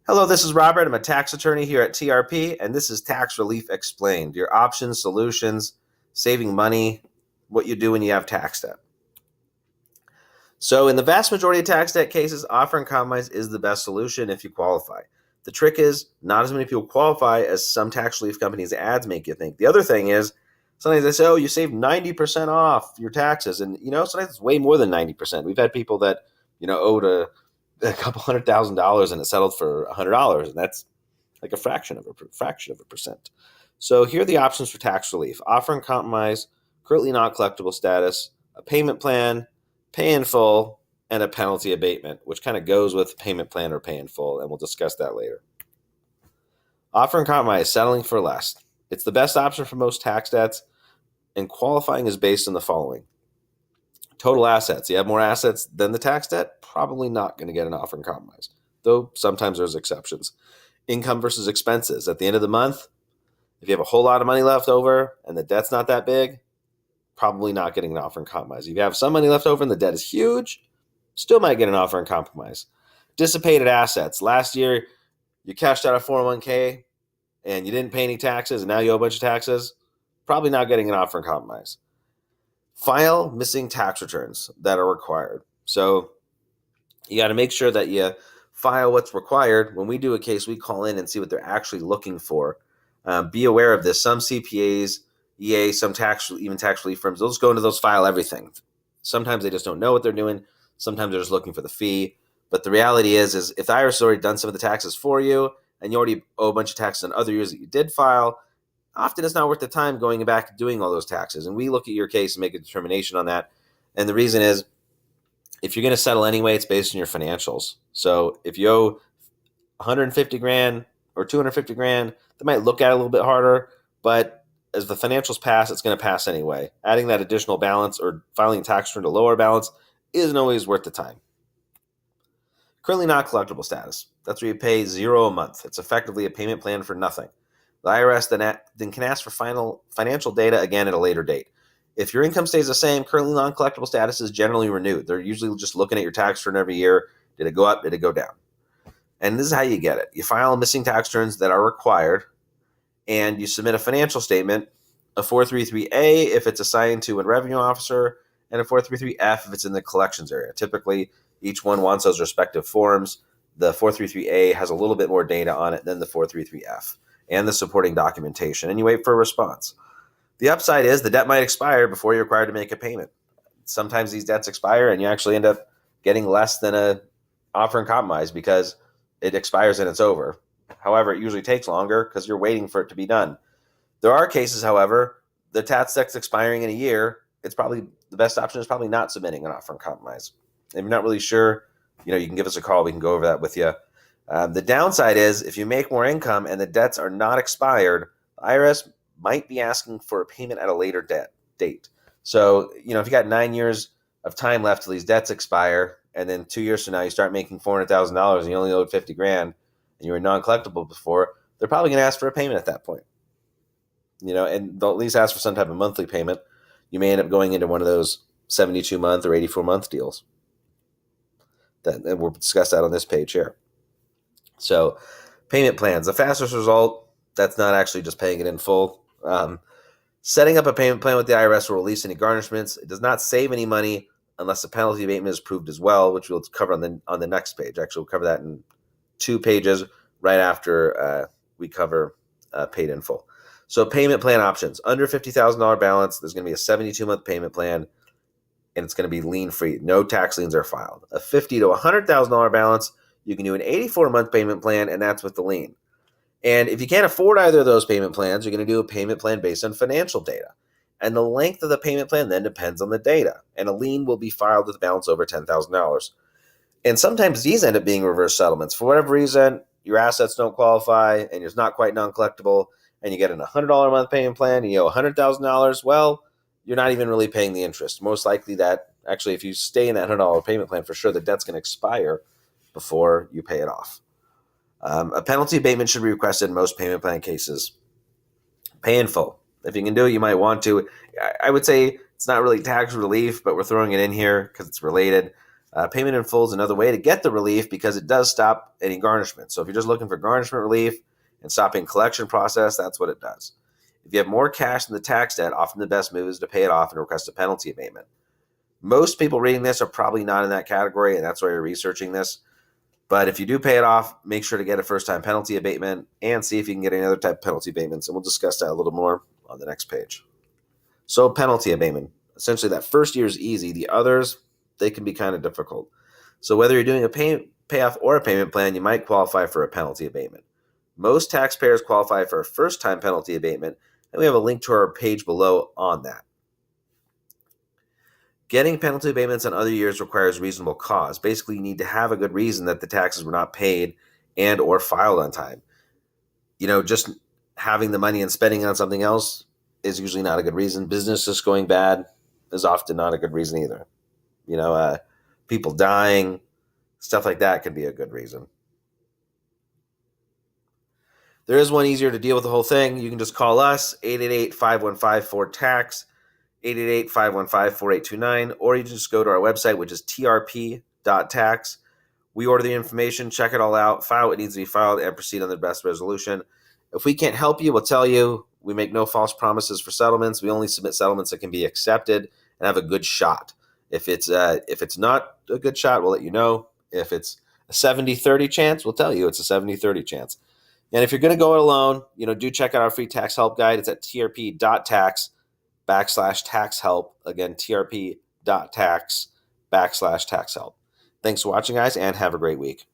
Hello, this is Robert. I'm a tax attorney here at TRP, and this is Tax Relief Explained, your options, solutions, saving money, what you do when you have tax debt. So in the vast majority of tax debt cases, offer and compromise is the best solution if you qualify. The trick is not as many people qualify as some tax relief companies' ads make you think. The other thing is sometimes they say, oh, you saved 90% off your taxes. And, sometimes it's way more than 90%. We've had people that, owed a couple $100,000 and it settled for $100. And that's like a fraction of a percent. So here are the options for tax relief: offer and compromise, currently not collectible status, a payment plan, pay in full, and a penalty abatement, which kind of goes with payment plan or pay in full, and we'll discuss that later. Offer and compromise, settling for less. It's the best option for most tax debts, and qualifying is based on the following. Total assets. You have more assets than the tax debt, probably not going to get an offer and compromise, though sometimes there's exceptions. Income versus expenses. At the end of the month, if you have a whole lot of money left over and the debt's not that big, probably not getting an offer and compromise. If you have some money left over and the debt is huge, still might get an offer and compromise. Dissipated assets. Last year, you cashed out a 401k and you didn't pay any taxes and now you owe a bunch of taxes, probably not getting an offer and compromise. File missing tax returns that are required. So you got to make sure that you file what's required. When we do a case, we call in and see what they're actually looking for. Be aware of this. Some CPAs, EA, some even tax relief firms, they'll just go into those, file everything. Sometimes they just don't know what they're doing. Sometimes they're just looking for the fee. But the reality is if the IRS has already done some of the taxes for you and you already owe a bunch of taxes on other years that you did file, often it's not worth the time going back and doing all those taxes. And we look at your case and make a determination on that. And the reason is, if you're going to settle anyway, it's based on your financials. So if you owe 150 grand or 250 grand, they might look at it a little bit harder, but as the financials pass, it's going to pass anyway. Adding that additional balance or filing a tax return to lower balance isn't always worth the time. Currently not collectible status. That's where you pay $0 a month. It's effectively a payment plan for nothing. The IRS then can ask for financial data again at a later date. If your income stays the same, currently non-collectible status is generally renewed. They're usually just looking at your tax return every year. Did it go up? Did it go down? And this is how you get it. You file missing tax returns that are required, and you submit a financial statement, a 433A if it's assigned to a revenue officer, and a 433F if it's in the collections area. Typically, each one wants those respective forms. The 433A has a little bit more data on it than the 433F and the supporting documentation, and you wait for a response. The upside is the debt might expire before you're required to make a payment. Sometimes these debts expire and you actually end up getting less than an offer and compromise because it expires and it's over. However, it usually takes longer because you're waiting for it to be done. There are cases, however, the tax debt's expiring in a year. It's probably the best option is probably not submitting an offer and compromise. If you're not really sure, you can give us a call. We can go over that with you. The downside is if you make more income and the debts are not expired, the IRS might be asking for a payment at a later date. So, if you got 9 years of time left till these debts expire, and then 2 years from now you start making $400,000 and you only owed 50 grand and you were non-collectible before, they're probably going to ask for a payment at that point. And they'll at least ask for some type of monthly payment. You may end up going into one of those 72-month or 84-month deals. And we'll discuss that on this page here. So, payment plans. The fastest result, that's not actually just paying it in full. Setting up a payment plan with the IRS will release any garnishments. It does not save any money unless the penalty abatement is approved as well, which we'll cover on the next page. Actually, we'll cover that in 2 pages right after we cover paid in full. So payment plan options. Under $50,000 balance, there's going to be a 72-month payment plan, and it's going to be lien-free. No tax liens are filed. A $50,000 to $100,000 balance, you can do an 84-month payment plan, and that's with the lien. And if you can't afford either of those payment plans, you're going to do a payment plan based on financial data. And the length of the payment plan then depends on the data. And a lien will be filed with a balance over $10,000. And sometimes these end up being reverse settlements. For whatever reason, your assets don't qualify and you're not quite non-collectible, and you get an $100 a month payment plan and you owe $100,000, well, you're not even really paying the interest. Most likely that, actually, if you stay in that $100 payment plan, for sure the debt's going to expire before you pay it off. A penalty abatement should be requested in most payment plan cases. Pay in full. If you can do it, you might want to. I would say it's not really tax relief, but we're throwing it in here because it's related. Payment in full is another way to get the relief because it does stop any garnishment. So if you're just looking for garnishment relief and stopping collection process, that's what it does. If you have more cash than the tax debt, often the best move is to pay it off and request a penalty abatement. Most people reading this are probably not in that category, and that's why you're researching this. But if you do pay it off, make sure to get a first-time penalty abatement and see if you can get any other type of penalty abatements, and we'll discuss that a little more on the next page. So penalty abatement. Essentially, that first year is easy. The others, they can be kind of difficult. So whether you're doing a payoff or a payment plan, you might qualify for a penalty abatement. Most taxpayers qualify for a first-time penalty abatement, and we have a link to our page below on that. Getting penalty abatements on other years requires reasonable cause. Basically, you need to have a good reason that the taxes were not paid and or filed on time. Just having the money and spending it on something else is usually not a good reason. Business just going bad is often not a good reason either. People dying, stuff like that can be a good reason. There is one easier to deal with the whole thing. You can just call us, 888-515-4TAX, 888-515-4829, or you can just go to our website, which is trp.tax. We order the information, check it all out, file what needs to be filed, and proceed on the best resolution. If we can't help you, we'll tell you. We make no false promises for settlements. We only submit settlements that can be accepted and have a good shot. If it's not a good shot, we'll let you know. If it's a 70-30 chance, we'll tell you it's a 70-30 chance. And if you're going to go it alone, do check out our free tax help guide. It's at trp.tax/tax help. Again, trp.tax/tax help. Thanks for watching, guys, and have a great week.